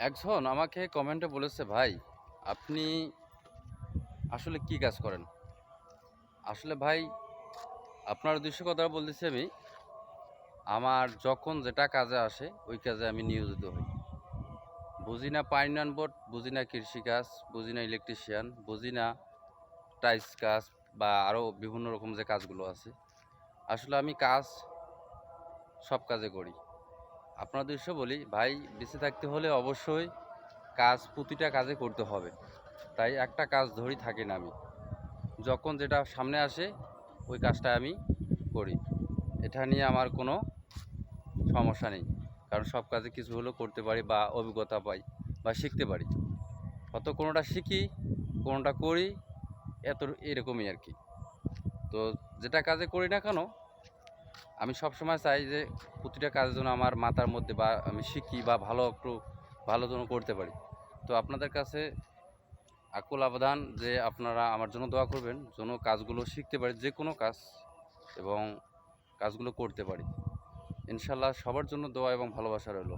একজন আমাকে কমেন্টে বলেছে, ভাই আপনি আসলে কি কাজ করেন? আসলে ভাই, আপনার উদ্দেশ্য কথা বলতেছি আমি। আমার যখন যেটা কাজে আসে ওই কাজে আমি নিয়োজিত হই। বুঝি না পাইনান বোর্ড, বুঝি না কৃষিকাজ, বুঝি না ইলেকট্রিশিয়ান, বুঝি না টাইলস কাজ বা আরও বিভিন্ন রকম যে কাজগুলো আছে। আসলে আমি কাজ সব কাজে করি। আপনার উদ্দেশ্য বলি, ভাই বেঁচে থাকতে হলে অবশ্যই কাজ প্রতিটা কাজে করতে হবে। তাই একটা কাজ ধরেই থাকি না আমি। যখন যেটা সামনে আসে ওই কাজটা আমি করি। এটা নিয়ে আমার কোনো সমস্যা নেই, কারণ সব কাজে কিছু হলেও করতে পারি বা অভিজ্ঞতা পাই বা শিখতে পারি। হয়তো কোনোটা শিখি, কোনোটা করি, এরকমই আর কি। তো যেটা কাজে করি না কেন, আমি সবসময় চাই যে প্রতিটা কাজের জন্য আমার মাথার মধ্যে বা আমি শিখি বা ভালো যেন করতে পারি। তো আপনাদের কাছে আকুল আবেদন যে আপনারা আমার জন্য দোয়া করবেন, যেন কাজগুলো শিখতে পারি, যে কোনো কাজ, এবং কাজগুলো করতে পারি। ইনশাল্লাহ সবার জন্য দোয়া এবং ভালোবাসা রইল।